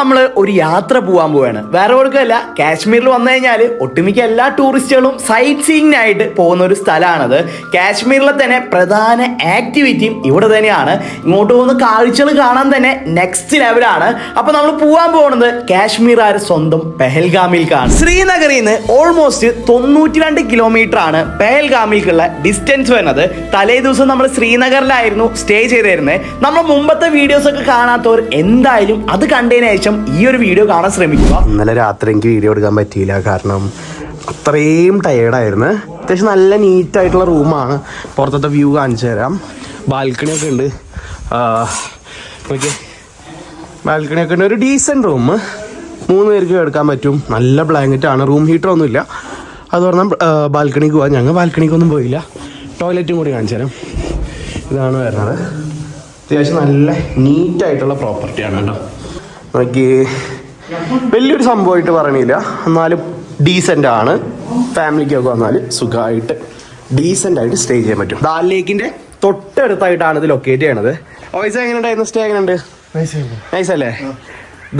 നമ്മൾ ഒരു യാത്ര പോകാൻ പോവാണ്. വേറെ എവിടേക്കല്ല, കാശ്മീരിൽ വന്നു കഴിഞ്ഞാൽ ഒട്ടുമിക്ക എല്ലാ ടൂറിസ്റ്റുകളും സൈറ്റ് സീയിങ്ങിനായിട്ട് പോകുന്ന ഒരു സ്ഥലമാണത്. കാശ്മീരിലെ തന്നെ പ്രധാന ആക്ടിവിറ്റിയും ഇവിടെ തന്നെയാണ്. ഇങ്ങോട്ട് പോകുന്ന കാഴ്ചകൾ കാണാൻ തന്നെ നെക്സ്റ്റ് ലെവലാണ്. അപ്പോൾ നമ്മൾ പോകാൻ പോകുന്നത് കാശ്മീർ സ്വന്തം പെഹൽഗാമിലേക്കാണ്. ശ്രീനഗറിൽ നിന്ന് ഓൾമോസ്റ്റ് 92 കിലോമീറ്റർ ആണ് പെഹൽഗാമിലേക്കുള്ള ഡിസ്റ്റൻസ് വരുന്നത്. തലേ ദിവസം നമ്മൾ ശ്രീനഗറിലായിരുന്നു സ്റ്റേ ചെയ്തിരുന്നത്. നമ്മൾ മുമ്പത്തെ വീഡിയോസ് ഒക്കെ കാണാത്തവർ എന്തായാലും അത് കണ്ടതിന് ശേഷം ഈ ഒരു വീഡിയോ കാണാൻ ശ്രമിക്കുക. ഇന്നലെ രാത്രി എനിക്ക് വീഡിയോ എടുക്കാൻ പറ്റിയില്ല, കാരണം അത്രയും ടയേർഡായിരുന്നു. അത്യാവശ്യം നല്ല നീറ്റായിട്ടുള്ള റൂമാണ്. പുറത്തത്തെ വ്യൂ കാണിച്ചു തരാം. ബാൽക്കണിയൊക്കെ ഉണ്ട്. ഓക്കെ, ബാൽക്കണിയൊക്കെ ഉണ്ട്. ഒരു ഡീസൻറ്റ് റൂം, 3 പേർക്ക് എടുക്കാൻ പറ്റും. നല്ല ബ്ലാങ്കറ്റാണ്. റൂം ഹീറ്ററൊന്നും ഇല്ല. അത് പറഞ്ഞാൽ ബാൽക്കണിക്ക് പോകാം. ഞങ്ങൾ ബാൽക്കണിക്കൊന്നും പോയില്ല. ടോയ്ലറ്റും കൂടി കാണിച്ചു തരാം. ഇതാണ് വരുന്നത്. അത്യാവശ്യം നല്ല നീറ്റായിട്ടുള്ള പ്രോപ്പർട്ടിയാണ് കേട്ടോ. നമുക്ക് വലിയൊരു സംഭവമായിട്ട് പറയണില്ല, എന്നാലും ഡീസൻ്റ് ആണ്. ഫാമിലിക്കൊക്കെ വന്നാൽ സുഖമായിട്ട് ഡീസൻ്റ് സ്റ്റേ ചെയ്യാൻ പറ്റും. ദാൽ ലേക്കിൻ്റെ തൊട്ടടുത്തായിട്ടാണ് ഇത് ലൊക്കേറ്റ് ചെയ്യണത്. പൈസ എങ്ങനെയുണ്ടായിരുന്നു? സ്റ്റേ എങ്ങനെയുണ്ട്? നൈസ് അല്ലേ?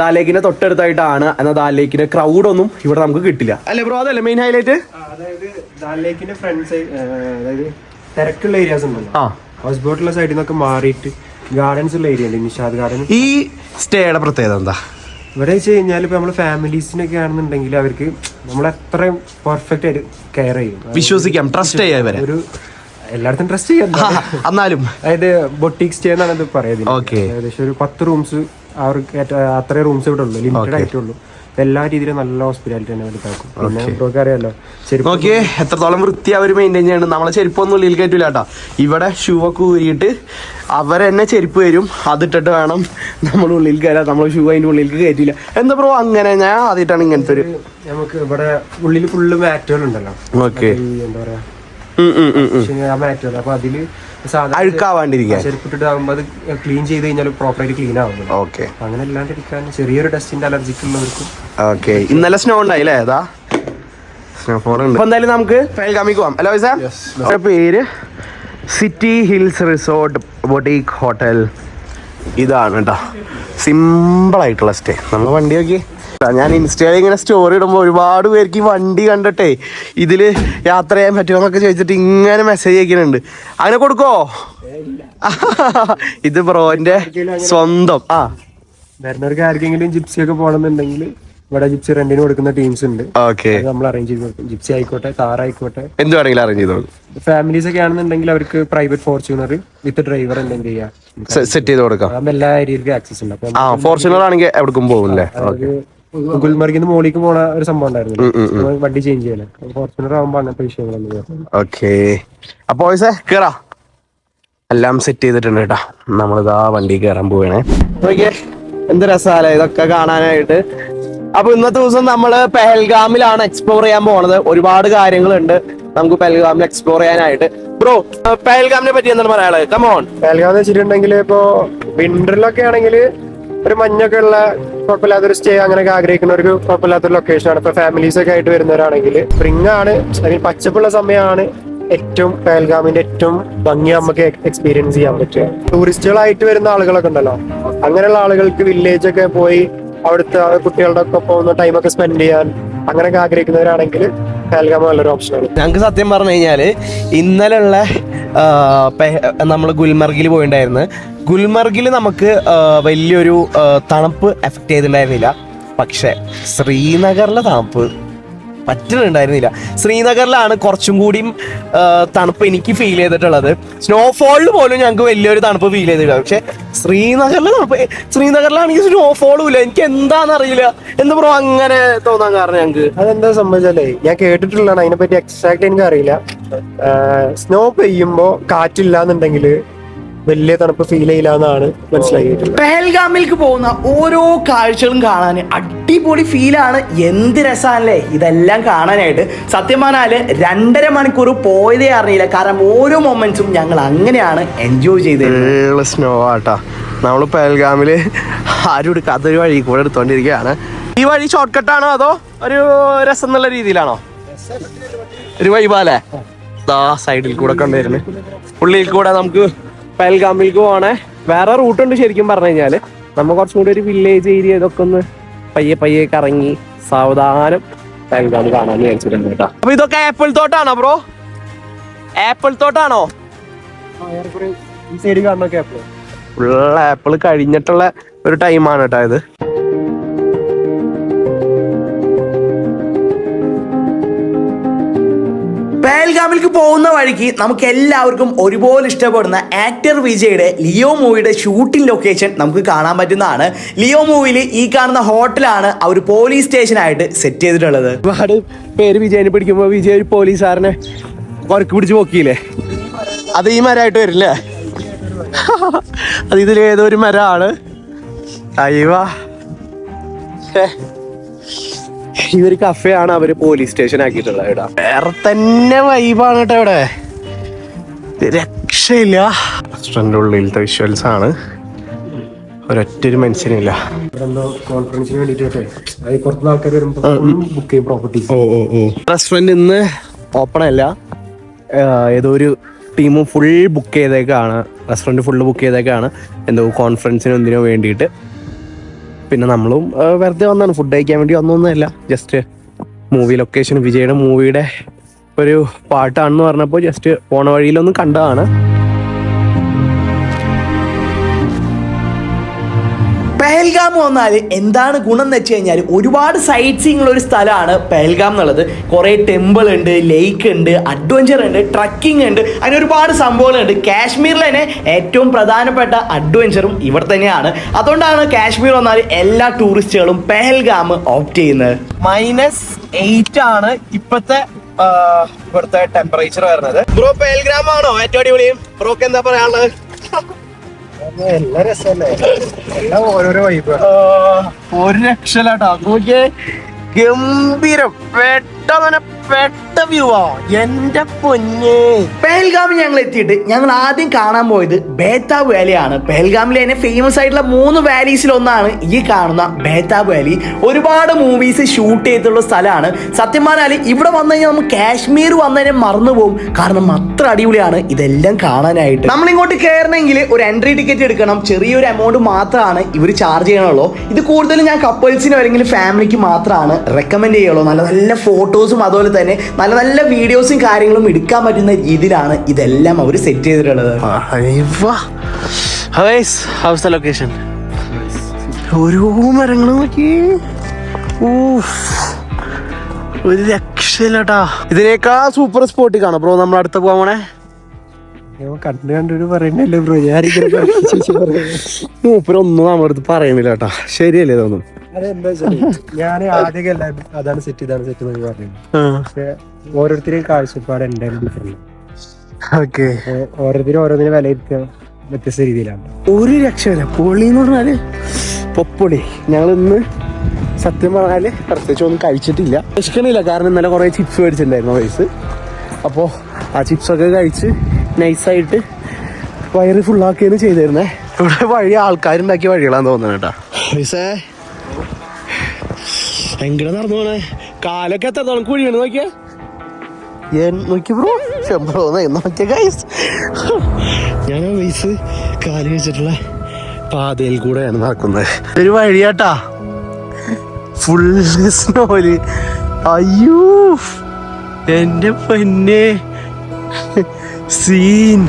ദാൽ ലേക്കിൻ്റെ തൊട്ടടുത്തായിട്ടാണ്. എന്നാൽ ദാൽ ലേക്കിൻ്റെ ക്രൗഡൊന്നും ഇവിടെ നമുക്ക് കിട്ടില്ല അല്ലേ ബ്രോ? അതല്ലേ മെയിൻ ഹൈലൈറ്റ്. അതായത് ദാൽ ലേക്കിന്റെ ഫ്രണ്ട് സൈഡ്, അതായത് തിരക്കുള്ള ഏരിയാസ് ഉണ്ടല്ലോ, ഹൗസ് ബോട്ടുള്ള സൈഡിൽ നിന്നൊക്കെ മാറിയിട്ട് ഗാർഡൻസ് ഉള്ള ഏരിയ ഉണ്ട്. നിഷാദ് ഗാർഡൻ. ഈ സ്റ്റേയുടെ പ്രത്യേകത എന്താ? ഇവിടെ വെച്ച് കഴിഞ്ഞാൽ ഇപ്പൊ നമ്മള് ഫാമിലീസിനൊക്കെ ആണെന്നുണ്ടെങ്കിൽ അവർക്ക് നമ്മളെത്രയും പെർഫെക്റ്റ് ആയിട്ട് കെയർ ചെയ്യും, വിശ്വസിക്കാം, ട്രസ്റ്റ് ചെയ്യാം. ഒരു എല്ലായിടത്തും ട്രസ്റ്റ് ചെയ്യാം. എന്നാലും അതായത് ബൊട്ടീക് സ്റ്റേ എന്നാണ് ഇത് പറയുന്നത്. ഏകദേശം ഒരു 10 റൂംസ് അവർക്ക് അത്രയും റൂംസ് ഇവിടെ ഉള്ളൂ, ലിമിറ്റഡ് ആയിട്ടുള്ളൂ. എല്ലാ രീതിയിലും നല്ല ഹോസ്പിറ്റാലിറ്റി തന്നെ എടുത്താക്കും. പിന്നെ നമുക്ക് അറിയാലോ നോക്കിയേ എത്രത്തോളം വൃത്തി അവർ മെയിൻറ്റെയിൻ ചെയ്യണം. നമ്മളെ ചെരുപ്പൊന്നും ഉള്ളിൽ കയറ്റില്ല കേട്ടോ. ഇവിടെ ഷൂ ഒക്കെ ഊരിയിട്ട് അവരെന്നെ ചെരുപ്പ് വരും, അതിട്ടിട്ട് വേണം നമ്മൾ ഉള്ളിൽ കയറാൻ. നമ്മൾ ഷൂ അതിൻ്റെ ഉള്ളിലേക്ക് കയറ്റില്ല. എന്താ ബ്രോ അങ്ങനെ? ഞാൻ ആദ്യമായിട്ടാണ് ഇങ്ങനത്തെ ഒരു. നമുക്ക് ഇവിടെ ഉള്ളിൽ ഫുള്ള് മാറ്റുകൾ ഉണ്ടല്ലോ. ഓക്കെ, എന്താ പറയാ, മാറ്റുകൾ. അപ്പൊ അതില് അഴുക്കാവാണ്ടിരിക്കാൻ ചെരുപ്പിട്ടിട്ടാകുമ്പോൾ അത് ക്ലീൻ ചെയ്ത് കഴിഞ്ഞാൽ പ്രോപ്പറായിട്ട് ക്ലീൻ ആവുന്നു. ഓക്കെ, അങ്ങനെ അല്ലാണ്ടിരിക്കാൻ ചെറിയൊരു ഡസ്റ്റിന്റെ അലർജിക്ക് ഉള്ളവർക്കും. ഓക്കെ, ഇന്നലെ സ്നോ ഉണ്ടായില്ലേ? ഏതാ സ്നോഫോൾ ഉണ്ട്. അപ്പൊ എന്തായാലും നമുക്ക് പെഹൽഗാമിക്ക് പോവാം. ഹലോ വൈസ, പേര് city hills resort boutique hotel. ഇതാണ് കേട്ടോ സിമ്പിൾ ആയിട്ടുള്ള സ്റ്റേ. നമ്മൾ വണ്ടി നോക്കി. ഞാൻ ഇൻസ്റ്റയിൽ ഇങ്ങനെ സ്റ്റോറി ഇടുമ്പോൾ ഒരുപാട് പേർക്ക് ഈ വണ്ടി കണ്ടിട്ടേ ഇതിൽ യാത്ര ചെയ്യാൻ പറ്റുമോ എന്നൊക്കെ ചോദിച്ചിട്ട് ഇങ്ങനെ മെസ്സേജ് അയക്കുന്നുണ്ട്. അങ്ങനെ കൊടുക്കോ? ഇത് ബ്രോന്റെ സ്വന്തം. വരുന്നവർക്ക് ആർക്കെങ്കിലും ജിപ്സി ഒക്കെ പോകണമെന്നുണ്ടെങ്കിൽ ഇവിടെ ജിപ്സി റെന്റിന് കൊടുക്കുന്ന ടീംസ് ഉണ്ട്. ഓക്കെ, നമ്മൾ അറേഞ്ച് ചെയ്ത് കൊടുക്കും. ജിപ്സി ആയിക്കോട്ടെ, കാർ ആയിക്കോട്ടെ, എന്ത് വേണമെങ്കിലും അറേഞ്ച് ചെയ്ത് കൊടുക്കും. ഫാമിലീസ് ഒക്കെ ആണെന്നുണ്ടെങ്കിൽ അവർക്ക് പ്രൈവറ്റ് ഫോർച്യൂണർ വിത്ത് ഡ്രൈവർ എന്തെങ്കിലും ചെയ്യാം, സെറ്റ് ചെയ്ത് കൊടുക്കാം. എല്ലാ ഏരിയയിലും ആക്സസ് ഉണ്ട്. ഫോർച്യൂണർ ആണെങ്കിൽ എവിടേക്കും പോകില്ലേ? ഗുൽമർഗിന്ന് മോളിക്ക് പോണ ഒരു സംഭവം ഉണ്ടായിരുന്നു, വണ്ടി ചേഞ്ച് ചെയ്യാൻ. ഫോർച്യൂണർ ആകുമ്പോ അങ്ങനത്തെ വിഷയങ്ങളൊന്നും. ഓക്കെ, അപ്പൊ കേറാ. എല്ലാം സെറ്റ് ചെയ്തിട്ടുണ്ട് കേട്ടാ. നമ്മളിതാ വണ്ടി കയറാൻ പോവാണേ. നോക്കിയേ എന്ത് രസാലേ ഇതൊക്കെ കാണാനായിട്ട്. അപ്പൊ ഇന്നത്തെ ദിവസം നമ്മള് പെഹൽഗാമിലാണ് എക്സ്പ്ലോർ ചെയ്യാൻ പോണത്. ഒരുപാട് കാര്യങ്ങളുണ്ട് നമുക്ക് പെഹൽഗാമിൽ എക്സ്പ്ലോർ ചെയ്യാനായിട്ട്. ബ്രോ, പെഹൽഗാമിനെ പറ്റി എന്താണ് പറയാനുള്ളത്? കമോൺ. പെഹൽഗാം എന്ന് വെച്ചിട്ടുണ്ടെങ്കിൽ ഇപ്പോ വിന്ററിലൊക്കെ ആണെങ്കിൽ ഒരു മഞ്ഞൊക്കെ ഉള്ള കുഴപ്പമില്ലാത്തൊരു സ്റ്റേ അങ്ങനെയൊക്കെ ആഗ്രഹിക്കുന്ന ഒരു കുഴപ്പമില്ലാത്തൊരു ലൊക്കേഷനാണ്. ഇപ്പൊ ഫാമിലീസ് ഒക്കെ ആയിട്ട് വരുന്നവരാണെങ്കിൽ സ്പ്രിംഗ് ആണ്, അല്ലെങ്കിൽ പച്ചപ്പുള്ള സമയമാണ് ഏറ്റവും പെഹൽഗാമിന്റെ ഏറ്റവും ഭംഗി നമുക്ക് എക്സ്പീരിയൻസ് ചെയ്യാൻ പറ്റുക. ടൂറിസ്റ്റുകളായിട്ട് വരുന്ന ആളുകളൊക്കെ ഉണ്ടല്ലോ, അങ്ങനെയുള്ള ആളുകൾക്ക് വില്ലേജ് ഒക്കെ പോയി അവിടുത്തെ കുട്ടികളുടെ ഒക്കെ ഒന്ന് ടൈമൊക്കെ സ്പെൻഡ് ചെയ്യാൻ അങ്ങനെയൊക്കെ ആഗ്രഹിക്കുന്നവരാണെങ്കിൽ പെഹൽഗാം നല്ലൊരു ഓപ്ഷനാണ്. ഞങ്ങൾക്ക് സത്യം പറഞ്ഞു കഴിഞ്ഞാല് ഇന്നലെ ഉള്ള നമ്മൾ ഗുൽമർഗിൽ പോയിണ്ടായിരുന്നു. ഗുൽമർഗിൽ നമുക്ക് വലിയൊരു തണുപ്പ് എഫക്ട് ചെയ്തിട്ടുണ്ടായിരുന്നില്ല. പക്ഷെ ശ്രീനഗറിലെ തണുപ്പ് പറ്റുന്നുണ്ടായിരുന്നില്ല. ശ്രീനഗറിലാണ് കുറച്ചും കൂടിയും തണുപ്പ് എനിക്ക് ഫീൽ ചെയ്തിട്ടുള്ളത്. സ്നോഫോളിൽ പോലും ഞങ്ങൾക്ക് വലിയൊരു തണുപ്പ് ഫീൽ ചെയ്തിട്ടില്ല. പക്ഷെ ശ്രീനഗറിലാണെങ്കിൽ സ്നോഫോളും ഇല്ല. എനിക്ക് എന്താണെന്നറിയില്ല. എന്താ ബ്രോ അങ്ങനെ തോന്നാൻ കാരണം? ഞങ്ങൾക്ക് അതെന്താ സംഭവിച്ചാലേ, ഞാൻ കേട്ടിട്ടുള്ളതാണ്, അതിനെപ്പറ്റി എക്സാക്ട് എനിക്ക് അറിയില്ല. സ്നോ പെയ്യുമ്പോ കാറ്റില്ലാന്നുണ്ടെങ്കിൽ വലിയ തണുപ്പ് ഫീൽ ചെയ്യില്ല എന്നാണ് മനസ്സിലാക്കിയിട്ടുള്ളത്. പെഹൽഗാമിലേക്ക് പോകുന്ന ഓരോ കാഴ്ചകളും കാണാൻ അടിപൊളി ഫീലാണ്. എന്ത് രസമല്ലേ ഇതെല്ലാം കാണാനായിട്ട്. സത്യം പറഞ്ഞാല് 2.5 മണിക്കൂർ പോയതേ അറിയില്ല, കാരണം ഓരോ മൊമെന്റ്സും ഞങ്ങൾ അങ്ങനെയാണ് എൻജോയ് ചെയ്തത്. സ്നോ ആട്ടാ. നമ്മള് പെഹൽഗാമില് ആരും എടുക്കാത്തൊരു വഴി കൂടെ എടുത്തോണ്ടിരിക്കുകയാണ്. ഈ വഴി ഷോർട്ട് കട്ടാണോ അതോ ഒരു രസം എന്നുള്ള രീതിയിലാണോ? ഒരു വൈബാലേ. സൈഡിൽ കൂടെ കണ്ടുവരുന്നു. ഉള്ളിൽ കൂടെ നമുക്ക് പെഹൽഗാമിലേക്ക് പോകണേ. വേറെ റൂട്ടുണ്ട് ശരിക്കും പറഞ്ഞു കഴിഞ്ഞാല്. നമ്മ കുറച്ചും കൂടി ഒരു വില്ലേജ് ഏരിയ ഇതൊക്കെ ഒന്ന് പയ്യെ കറങ്ങി സാവധാനം പെഹൽഗാം കാണാൻ വിചാരിച്ചിട്ടുണ്ട് കേട്ടോ. അപ്പൊ ഇതൊക്കെ ആപ്പിൾ തോട്ടാണോ ബ്രോ? ആപ്പിൾ തോട്ടാണോ? ഈ സൈഡ് കാണുന്നൊക്കെ ഫുൾ ആപ്പിൾ കഴിഞ്ഞിട്ടുള്ള ഒരു ടൈമാണ് കേട്ടോ ഇത്. പെഹൽഗാമിലേക്ക് പോകുന്ന വഴിക്ക് നമുക്ക് എല്ലാവർക്കും ഒരുപോലെ ഇഷ്ടപ്പെടുന്ന ആക്ടർ വിജയുടെ ലിയോ മൂവിയുടെ ഷൂട്ടിംഗ് ലൊക്കേഷൻ നമുക്ക് കാണാൻ പറ്റുന്നതാണ്. ലിയോ മൂവിയിൽ ഈ കാണുന്ന ഹോട്ടലാണ് അവർ പോലീസ് സ്റ്റേഷനായിട്ട് സെറ്റ് ചെയ്തിട്ടുള്ളത്. ഒരുപാട് പേര് വിജയനെ പിടിക്കുമ്പോ വിജയ് ഒരു പോലീസുകാരനെ വർക്ക് പിടിച്ച് പോക്കിയില്ലേ, അത് ഈ മരമായിട്ട് വരില്ലേ? അത് ഇതിലേതോ ഒരു മരമാണ്. അയ്യവാ, ഈ ഒരു കഫേ ആണ് അവര് പോലീസ് സ്റ്റേഷൻ ആക്കിയിട്ടുള്ളത് ഇവിടെ. വേറെ തന്നെ വൈബാണ് കേട്ടോ ഇവിടെ, രക്ഷയില്ല. റെസ്റ്റോറന്റ് ഉള്ളിലത്തെ വിഷ്വൽസ് ആണ്, ഒരൊറ്റൊരു മനുഷ്യനില്ല. കോൺഫറൻസിന് വേണ്ടിട്ട് പുറത്തുനിന്ന് ആൾക്കാർ വരുമ്പോൾ ബുക്ക് ചെയ്യും പ്രോപ്പർട്ടീസ്. റെസ്റ്റോറന്റ് ഇന്ന് ഓപ്പൺ അല്ല, ഏതോ ഒരു ടീമും ഫുൾ ബുക്ക് ചെയ്തേക്കാണ്. റെസ്റ്റോറന്റ് ഫുള്ള് ബുക്ക് ചെയ്തേക്കാണ്, എന്തോ കോൺഫറൻസിനോ എന്തിനോ വേണ്ടിയിട്ട്. പിന്നെ നമ്മളും വെറുതെ വന്നാണ്, ഫുഡ് കഴിക്കാൻ വേണ്ടി വന്നൊന്നുമല്ല, ജസ്റ്റ് മൂവി ലൊക്കേഷൻ വിജയുടെ മൂവിയുടെ ഒരു പാട്ടാണെന്ന് പറഞ്ഞപ്പോൾ ജസ്റ്റ് പോണ വഴിയിലൊന്നും കണ്ടതാണ്. പെഹൽഗാം വന്നാൽ എന്താണ് ഗുണം എന്ന് വെച്ച് കഴിഞ്ഞാൽ ഒരുപാട് സൈറ്റ് സീയിങ് ഉള്ള ഒരു സ്ഥലമാണ് പെഹൽഗാം എന്നുള്ളത്. കുറേ ടെമ്പിൾ ഉണ്ട്, ലേക്ക് ഉണ്ട്, അഡ്വഞ്ചർ ഉണ്ട്, ട്രക്കിംഗ് ഉണ്ട്, അങ്ങനെ ഒരുപാട് സംഭവങ്ങളുണ്ട്. കാശ്മീരിൽ തന്നെ ഏറ്റവും പ്രധാനപ്പെട്ട അഡ്വഞ്ചറും ഇവിടെ തന്നെയാണ്. അതുകൊണ്ടാണ് കാശ്മീർ വന്നാൽ എല്ലാ ടൂറിസ്റ്റുകളും പെഹൽഗാം ഓപ്റ്റ് ചെയ്യുന്നത്. -8 ആണ് ഇപ്പത്തെ ഇവിടുത്തെ ടെമ്പറേച്ചർ വരുന്നത്. ബ്രോ പെഹൽഗാം ആണോ ഏറ്റവും അടിപൊളിയും? ബ്രോക്ക് എന്താ പറയാനുള്ളത്? എല്ലാ രസമല്ലേ, എല്ലാം ഓരോരോ വൈബ്. ഒരു രക്ഷയിലാട്ടോ, നോക്കിയേ, ഗംഭീരം, പെട്ട വ്യൂ ആ, എന്റെ പൊന്നേ. പെഹൽഗാമിൽ ഞങ്ങൾ എത്തിയിട്ട് ഞങ്ങൾ ആദ്യം കാണാൻ പോയത് ബേതാബ് വാലിയാണ്. പെഹൽഗാമിലെ തന്നെ ഫേമസ് ആയിട്ടുള്ള 3 വാലീസിൽ ഒന്നാണ് ഈ കാണുന്ന ബേതാബ് വാലി. ഒരുപാട് മൂവീസ് ഷൂട്ട് ചെയ്തിട്ടുള്ള സ്ഥലമാണ്. സത്യം പറഞ്ഞാൽ ഇവിടെ വന്നു കഴിഞ്ഞാൽ നമുക്ക് കാശ്മീർ വന്നതിനെ മറന്നു പോകും, കാരണം അത്ര അടിപൊളിയാണ് ഇതെല്ലാം കാണാനായിട്ട്. നമ്മളിങ്ങോട്ട് കയറണമെങ്കിൽ ഒരു എൻട്രി ടിക്കറ്റ് എടുക്കണം, ചെറിയൊരു എമൗണ്ട് മാത്രമാണ് ഇവർ ചാർജ് ചെയ്യണുള്ളൂ. ഇത് കൂടുതലും ഞാൻ കപ്പിൾസിനോ അല്ലെങ്കിൽ ഫാമിലിക്ക് മാത്രമാണ് റെക്കമെൻഡ് ചെയ്യുള്ളൂ. നല്ല നല്ല ഫോട്ടോസും അതുപോലെ തന്നെ നല്ല നല്ല വീഡിയോസും കാര്യങ്ങളും എടുക്കാൻ പറ്റുന്ന രീതിയിലാണ് ഇതെല്ലാം അവർ സെറ്റ് ചെയ്തിട്ടുള്ളത്. ലൊക്കേഷൻ ഓരോ മരങ്ങളും നോക്കി, ഒരു രക്ഷയില്ലട്ടാ. ഇതിനേക്കാ സൂപ്പർ സ്പോട്ടിൽ കാണാം ബ്രോ നമ്മൾ അടുത്ത പോവാണേ. കണ്ടു പറയണല്ലേ ബ്രോ, മൂപ്പരൊന്നും നമ്മുടെ അടുത്ത് പറയുന്നില്ല കേട്ടാ, ശരിയല്ലേ ഇതൊന്നും? അതെന്താ ഞാൻ ആദ്യമേ അതാണ് സെറ്റ് ഇതാണ് സെറ്റ് എന്നൊക്കെ പറഞ്ഞു. പക്ഷെ ഓരോരുത്തരെയും കാഴ്ചപ്പാട് എന്തായാലും ഡിഫറെന്റ്. ഓക്കെ, ഓരോരുത്തരും ഓരോന്നിനും വിലയിരുത്തുക വ്യത്യസ്ത രീതിയിലാണ്. ഒരു രക്ഷയില്ല. പൊളി എന്ന് പറഞ്ഞാല് പൊപ്പൊളി. ഞങ്ങൾ ഇന്ന് സത്യം പറഞ്ഞാല് പ്രത്യേകിച്ച് ഒന്നും കഴിച്ചിട്ടില്ല, വിശക്കണില്ല. കാരണം ഇന്നലെ കുറെ ചിപ്സ് മേടിച്ചിട്ടുണ്ടായിരുന്നു വയസ്സ്. അപ്പോൾ ആ ചിപ്സൊക്കെ കഴിച്ച് നൈസായിട്ട് വയറ് ഫുള്ളാക്കിയാണ് ചെയ്തിരുന്നേ. ഇവിടെ വഴി ആൾക്കാരുണ്ടാക്കിയ വഴികളാന്ന് തോന്നുന്നു കേട്ടാ. വയസ്സേ എങ്ങനെ നടന്നു പോണേ, കാലൊക്കെ എത്രത്തോളം കുഴിയാണ് നോക്കിയ നോക്കി ബ്രോ, ബ്രോ നോക്കിയ ഗൈസ്. ഞാൻ വയസ്സ് കാല് വെച്ചിട്ടുള്ള പാതയിൽ കൂടെയാണ് നടക്കുന്നത്. ഒരു വഴിയാട്ടാ, ഫുള്ള് സ്നോയില്. അയ്യോ എന്റെ പൊന്നെ സീൻ.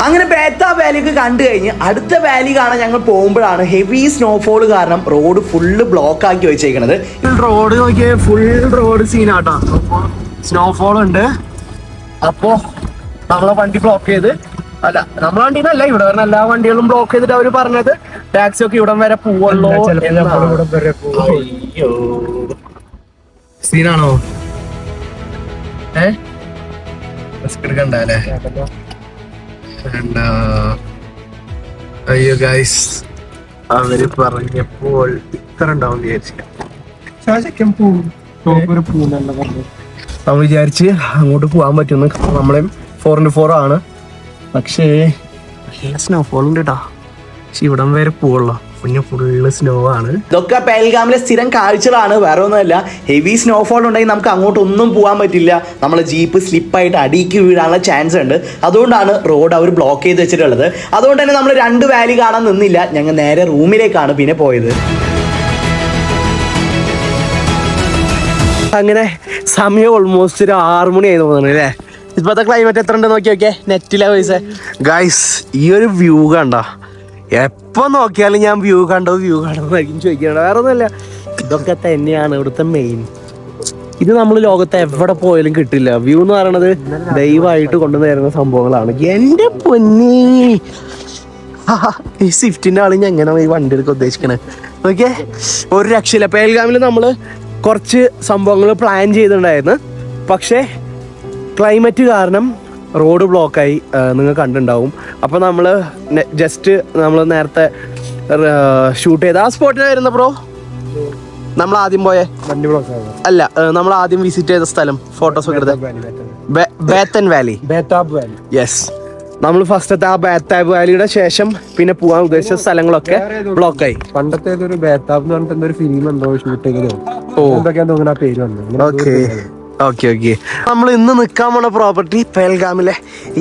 അങ്ങനെ ബേതാബ് വാലിയൊക്കെ കണ്ടു കഴിഞ്ഞ് അടുത്ത വാലി കാണാൻ ഞങ്ങൾ പോകുമ്പോഴാണ് ഹെവി സ്നോഫോൾ കാരണം റോഡ് ഫുള്ള് ബ്ലോക്ക് ആക്കി വെച്ചേക്കണത്. റോഡ് നോക്കിയേ, ഫുൾ റോഡ് സീനാട്ടാ, സ്നോഫോൾ ഉണ്ട്. അപ്പോ നമ്മളെ വണ്ടി ബ്ലോക്ക് ചെയ്ത്, അല്ല നമ്മളെ വണ്ടിന്നല്ല, ഇവിടെ വരുന്ന എല്ലാ വണ്ടികളും ബ്ലോക്ക് ചെയ്തിട്ട് അവര് പറഞ്ഞത് ടാക്സി ഒക്കെ ഇവിടം വരെ പോവുള്ളൂ. അയ്യോ സീനാണോ? റിസ്ക് എടുക്കണ്ടല്ലേ? അയ്യോ ഗൈസ്, അവര് പറഞ്ഞപ്പോൾ ഇത്ര ഉണ്ടാവും വിചാരിച്ചില്ല. നമ്മൾ വിചാരിച്ച് അങ്ങോട്ട് പോകാൻ പറ്റുന്നു, നമ്മളെ 4x4 ആണ്. പക്ഷേ നല്ല സ്നോഫോൾ ഉണ്ട് കേട്ടാ, പക്ഷെ ഇവിടം വരെ പോവുള്ളൂ. പിന്നെ ഫുള്ള് സ്നോ ആണ്. ഇതൊക്കെ പെഹൽഗാമിലെ സ്ഥിരം കാഴ്ചകളാണ്, വേറെ ഒന്നുമല്ല. ഹെവി സ്നോഫോൾ ഉണ്ടെങ്കിൽ നമുക്ക് അങ്ങോട്ടൊന്നും പോകാൻ പറ്റില്ല. നമ്മളെ ജീപ്പ് സ്ലിപ്പായിട്ട് അടിക്ക് വീഴാനുള്ള ചാൻസ് ഉണ്ട്. അതുകൊണ്ടാണ് റോഡ് അവർ ബ്ലോക്ക് ചെയ്ത് വെച്ചിട്ടുള്ളത്. അതുകൊണ്ട് തന്നെ നമ്മൾ 2 വാലി കാണാൻ നിന്നില്ല, ഞങ്ങൾ നേരെ റൂമിലേക്കാണ് പിന്നെ പോയത്. അങ്ങനെ സമയം ഓൾമോസ്റ്റ് ഒരു 6 മണി ആയി തോന്നുന്നു അല്ലേ. ഇപ്പോഴത്തെ ക്ലൈമറ്റ് എത്ര ഉണ്ട് നോക്കിയൊക്കെ നെറ്റിലെ പൈസ. ഗൈസ് ഈ ഒരു വ്യൂ കണ്ട, എപ്പോൾ നോക്കിയാലും ഞാൻ വ്യൂ കണ്ടോ എന്നായിരിക്കും ചോദിക്കണം. വേറെ ഒന്നുമല്ല, ഇതൊക്കെ തന്നെയാണ് ഇവിടുത്തെ മെയിൻ. ഇത് നമ്മൾ ലോകത്ത് എവിടെ പോയാലും കിട്ടില്ല. വ്യൂ എന്ന് പറയണത് ദൈവമായിട്ട് കൊണ്ടുവരുന്ന സംഭവങ്ങളാണ്. എൻ്റെ പൊന്നേ, ഈ സ്വിഫ്റ്റിൻ്റെ ആള് ഞാൻ എങ്ങനെ ഈ വണ്ടി എടുക്കാൻ ഉദ്ദേശിക്കണേ ഓക്കെ. ഒരു രക്ഷയില്ല. പെഹൽഗാമിൽ നമ്മൾ കുറച്ച് സംഭവങ്ങൾ പ്ലാൻ ചെയ്തിട്ടുണ്ടായിരുന്നു, പക്ഷേ ക്ലൈമറ്റ് കാരണം റോഡ് ബ്ലോക്കായി. നിങ്ങൾ കണ്ടിട്ടുണ്ടാവും. അപ്പോൾ നമ്മൾ ജസ്റ്റ് നമ്മൾ നേരത്തെ ഷൂട്ട് ചെയ്ത ആ സ്പോട്ടിൽ വരുന്ന ബ്രോ നമ്മൾ ആദ്യം പോയേ അല്ല, നമ്മൾ ആദ്യം വിസിറ്റ് ചെയ്ത സ്ഥലം ഫോട്ടോസ് ഒക്കെ എടുത്ത ബേത്തൻ വാലി. യെസ്, നമ്മൾ ഫസ്റ്റത്തെ ആ ബേത്താബ് വാലിയുടെ ശേഷം പിന്നെ പോകാൻ ഉദ്ദേശിച്ച സ്ഥലങ്ങളൊക്കെ ബ്ലോക്കായി. പണ്ടത്തെ ഒരു ബേത്താബ് എന്ന് പറഞ്ഞിട്ട് ഒരു ഫിലിം എന്തോ ഷൂട്ട് ചെയ്തോ എന്തൊക്കെയാന്ന് തോന്നുന്നു ആ പേര് വന്നു. ഓക്കെ നമ്മൾ ഇന്ന് നിൽക്കാൻ പോണ പ്രോപ്പർട്ടി പെഹൽഗാമിലെ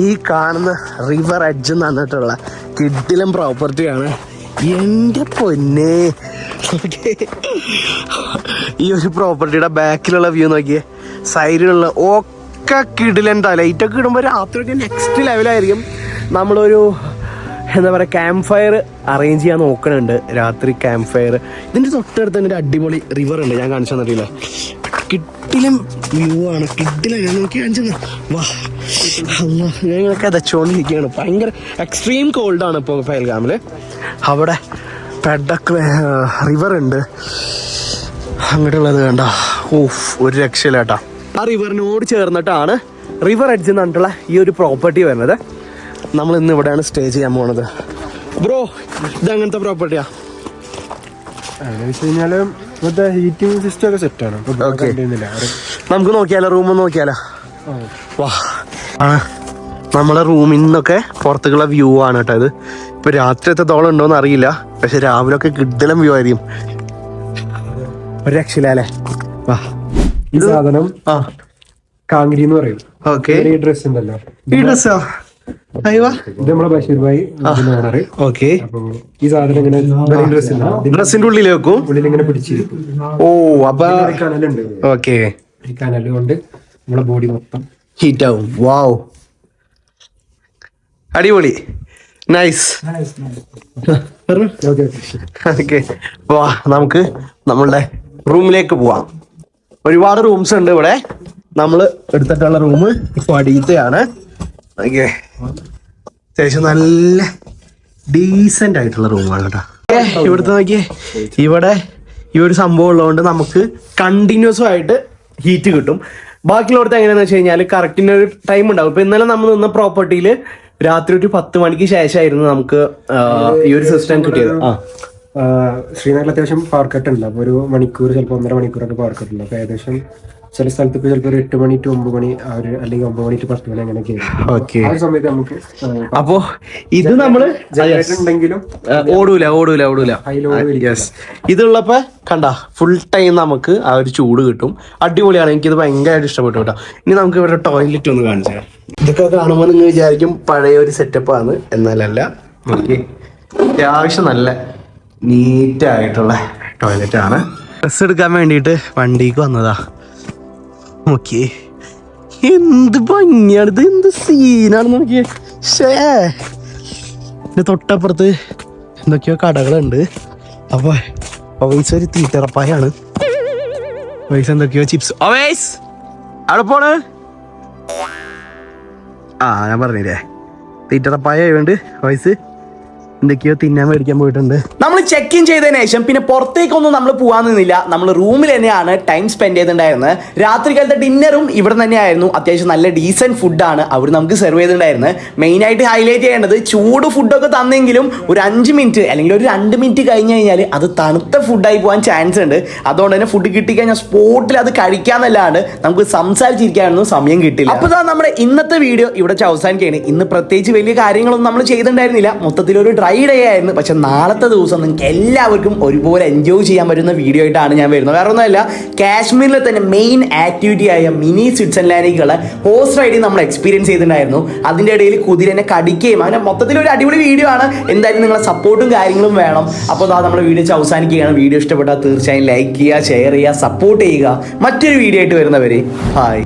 ഈ കാണുന്ന റിവർ എഡ്ജ് എന്ന് പറഞ്ഞിട്ടുള്ള കിഡിലും പ്രോപ്പർട്ടിയാണ്. എൻ്റെ പൊന്നെ, ഈ ഒരു പ്രോപ്പർട്ടിയുടെ ബാക്കിലുള്ള വ്യൂ നോക്കിയേ, സൈഡിലുള്ള ഒക്കെ കിഡിലുണ്ടാവും. ലൈറ്റൊക്കെ ഇടുമ്പോൾ രാത്രിയൊക്കെ നെക്സ്റ്റ് ലെവലായിരിക്കും. നമ്മളൊരു എന്താ പറയുക ക്യാമ്പ് ഫയർ അറേഞ്ച് ചെയ്യാൻ നോക്കണുണ്ട്. രാത്രി ക്യാമ്പ് ഫയർ. ഇതിൻ്റെ തൊട്ടടുത്ത് തന്നെ ഒരു അടിപൊളി റിവർ ഉണ്ട്, ഞാൻ കാണിച്ചു തന്നിട്ടില്ല. കിഡിലും വ്യൂ ആണ്, കിഡിലും ഞാൻ നോക്കി കാണിച്ചു. വാ അല്ലാ, ഞങ്ങളൊക്കെ അതച്ചോണ്ടിരിക്കുകയാണ്. ഭയങ്കര എക്സ്ട്രീം കോൾഡാണ് ഇപ്പോൾ പെഹൽഗാമിൽ. അവിടെ പെഡക് റിവർ ഉണ്ട്, അങ്ങോട്ടുള്ളത് വേണ്ട. ഓഫ്, ഒരു രക്ഷയില്ല കേട്ടോ. ആ റിവറിനോട് ചേർന്നിട്ടാണ് റിവർ എഡ്ജ് എന്ന് പറഞ്ഞിട്ടുള്ള ഈ ഒരു പ്രോപ്പർട്ടി വരുന്നത്. നമ്മൾ ഇന്ന് ഇവിടെയാണ് സ്റ്റേ ചെയ്യാൻ പോണത്. ബ്രോ, ഇത് അങ്ങനത്തെ പ്രോപ്പർട്ടിയാ? ഹീറ്റിംഗ് സിസ്റ്റം ഒക്കെ സെറ്റാണ്. നമുക്ക് നോക്കിയാലോ, റൂം നോക്കിയാലോ? വാ, ആണ് നമ്മളെ റൂമിൽ നിന്നൊക്കെ പുറത്തേക്കുള്ള വ്യൂ ആണ് കേട്ടോ ഇത്. ഇപ്പൊ രാത്രി എത്രത്തോളം ഉണ്ടോന്ന് അറിയില്ല, പക്ഷെ രാവിലെ ഒക്കെ കിഡിലും വ്യൂ ആയിരിക്കും. ഒരു രക്ഷയില്ല അല്ലേ. വാ, ഈ സാധനം കാങ്കിരി എന്ന് പറയും. ഓക്കെ, ഈ ഡ്രസ് ഉണ്ടല്ലോ, ഈ ഡ്രസ്സോ? ഇത് നമ്മളെ ബഷീർ ഭായി ഓണർ. ഓക്കെ, അപ്പൊ ഈ സാധനം ഇങ്ങനെ ഡ്രസ്സിന്റെ ഉള്ളിൽ വെക്കും, ഉള്ളിൽ ഇങ്ങനെ പിടിച്ചിരിക്കും. ഓ, അപ്പൊ കനലുണ്ട്. ഓക്കെ, ഈ കനല് കൊണ്ട് നമ്മളെ ബോഡി മൊത്തം ഹീറ്റ് ആവും. വാവ്, അടിപൊളി, നൈസ്. ഓക്കെ, വാ, നമുക്ക് നമ്മളുടെ റൂമിലേക്ക് പോവാം. ഒരുപാട് റൂംസ് ഉണ്ട് ഇവിടെ. നമ്മൾ എടുത്തിട്ടുള്ള റൂം ഇപ്പോൾ അടിയത്തെയാണ്. ഓക്കെ, അത്യാവശ്യം നല്ല ഡീസൻ്റ് ആയിട്ടുള്ള റൂമാണ് കേട്ടോ. ഇവിടുത്തെ നോക്കിയേ, ഇവിടെ ഈ ഒരു സംഭവം ഉള്ളതുകൊണ്ട് നമുക്ക് കണ്ടിന്യൂസ് ആയിട്ട് ഹീറ്റ് കിട്ടും. ബാക്കിയുള്ളടത്ത് എങ്ങനെയാണെന്ന് വെച്ച് കഴിഞ്ഞാൽ കറക്റ്റിന് ഒരു ടൈം ഉണ്ടാവും. ഇപ്പൊ ഇന്നലെ നമ്മൾ നിന്ന പ്രോപ്പർട്ടിയിൽ രാത്രി ഒരു 10 മണിക്ക് ശേഷമായിരുന്നു നമുക്ക് ഈ ഒരു സിസ്റ്റം കിട്ടിയത്. ശ്രീനഗറിൽ അത്യാവശ്യം പവർ കട്ട് ഉണ്ട്. അപ്പൊ ഒരു മണിക്കൂർ, ചിലപ്പോൾ 1.5 മണിക്കൂറൊക്കെ പവർ കട്ട് ഉണ്ട്. അപ്പൊ ഏകദേശം ചില സ്ഥലത്ത് ഇപ്പൊ ചിലപ്പോൾ ഒരു 8 മണി to 9 മണി അല്ലെങ്കിൽ 9 മണി to 10 മണി അങ്ങനെയൊക്കെ. ഓക്കെ, ആ സമയത്ത് നമുക്ക് അപ്പോ ഇത് നമ്മള് ഉണ്ടെങ്കിലും ഓടൂല. യെസ്, ഇതുള്ളപ്പോ കണ്ട ഫുൾ ടൈം നമുക്ക് ആ ഒരു ചൂട് കിട്ടും. അടിപൊളിയാണ്, എനിക്കിത് ഭയങ്കരമായിട്ട് ഇഷ്ടപ്പെട്ടു കേട്ടോ. ഇനി നമുക്ക് ഇവിടെ ടോയ്ലറ്റ് ഒന്ന് കാണിച്ചു തരാം. ഇതൊക്കെ കാണുമ്പോൾ നിങ്ങൾ വിചാരിക്കും പഴയ ഒരു സെറ്റപ്പാണ്, എന്നാലല്ല. ഓക്കെ, അത്യാവശ്യം നല്ല നീറ്റായിട്ടുള്ള ടോയ്ലറ്റ് ആണ്. ഡ്രസ് എടുക്കാൻ വേണ്ടിയിട്ട് വണ്ടിക്ക് വന്നതാ. ഓക്കെ, എന്ത് ഭംഗിയാണ് ഇത്, എന്ത് സീനാണെന്ന് നോക്കിയേ. ഇതിന്റെ തൊട്ടപ്പുറത്ത് എന്തൊക്കെയോ കടകളുണ്ട്. അപ്പൊ ഒവൈസ് ഒരു തീറ്ററപ്പായാണ്. ഒവൈസ് എന്തൊക്കെയോ ചിപ്സ്. ഒവൈസ് അവിടെ പോണ്. ഞാൻ പറഞ്ഞില്ലേ, തീറ്ററപ്പായ ആയതുകൊണ്ട് ഒവൈസ് എന്തൊക്കെയോ തിന്നാൻ മേടിക്കാൻ പോയിട്ടുണ്ട്. നമ്മൾ ചെക്ക് ഇൻ ചെയ്തതിനു ശേഷം പിന്നെ പുറത്തേക്കൊന്നും നമ്മൾ പോകാൻ നിന്നില്ല. നമ്മൾ റൂമിൽ തന്നെയാണ് ടൈം സ്പെൻഡ് ചെയ്തിട്ടുണ്ടായിരുന്നത്. രാത്രികാലത്തെ ഡിന്നറും ഇവിടെ തന്നെയായിരുന്നു. അത്യാവശ്യം നല്ല ഡീസൻറ്റ് ഫുഡാണ് അവർ നമുക്ക് സെർവ് ചെയ്തിട്ടുണ്ടായിരുന്നത്. മെയിനായിട്ട് ഹൈലൈറ്റ് ചെയ്യേണ്ടത് ചൂട് ഫുഡൊക്കെ തന്നെങ്കിലും ഒരു 5 മിനിറ്റ് അല്ലെങ്കിൽ ഒരു 2 മിനിറ്റ് കഴിഞ്ഞ് കഴിഞ്ഞാൽ അത് തണുത്ത ഫുഡായി പോകാൻ ചാൻസ് ഉണ്ട്. അതുകൊണ്ട് തന്നെ ഫുഡ് കിട്ടിക്കഴിഞ്ഞാൽ സ്പോട്ടിൽ അത് കഴിക്കാന്നല്ലാണ്ട് നമുക്ക് സംസാരിച്ചിരിക്കാനൊന്നും സമയം കിട്ടില്ല. അപ്പോൾ നമ്മുടെ ഇന്നത്തെ വീഡിയോ ഇവിടെ അവസാനിക്കുകയാണ്. ഇന്ന് പ്രത്യേകിച്ച് വലിയ കാര്യങ്ങളൊന്നും നമ്മൾ ചെയ്തിട്ടുണ്ടായിരുന്നില്ല. മൊത്തത്തിലൊരു ഡ്രൈവ് ഫ്രൈഡേ ആയിരുന്നു. പക്ഷെ നാളത്തെ ദിവസം നിങ്ങൾക്ക് എല്ലാവർക്കും ഒരുപോലെ എൻജോയ് ചെയ്യാൻ പറ്റുന്ന വീഡിയോ ആയിട്ടാണ് ഞാൻ വരുന്നത്. വേറെ ഒന്നുമല്ല, കാശ്മീരിലെ തന്നെ മെയിൻ ആക്ടിവിറ്റി ആയ മിനി സ്വിറ്റ്സർലാൻഡിലേക്കുള്ള ഹോഴ്സ് റൈഡിങ് നമ്മൾ എക്സ്പീരിയൻസ് ചെയ്തിട്ടുണ്ടായിരുന്നു. അതിൻ്റെ ഇടയിൽ കുതിരനെ കടിക്കുകയും അങ്ങനെ മൊത്തത്തിൽ ഒരു അടിപൊളി വീഡിയോ ആണ്. എന്തായാലും നിങ്ങളെ സപ്പോർട്ടും കാര്യങ്ങളും വേണം. അപ്പോൾ നമ്മുടെ വീഡിയോ അവസാനിക്കുകയാണ്. വീഡിയോ ഇഷ്ടപ്പെട്ടാൽ തീർച്ചയായും ലൈക്ക് ചെയ്യുക, ഷെയർ ചെയ്യുക, സപ്പോർട്ട് ചെയ്യുക. മറ്റൊരു വീഡിയോ ആയിട്ട് വരുന്നവരെ ഹായ്.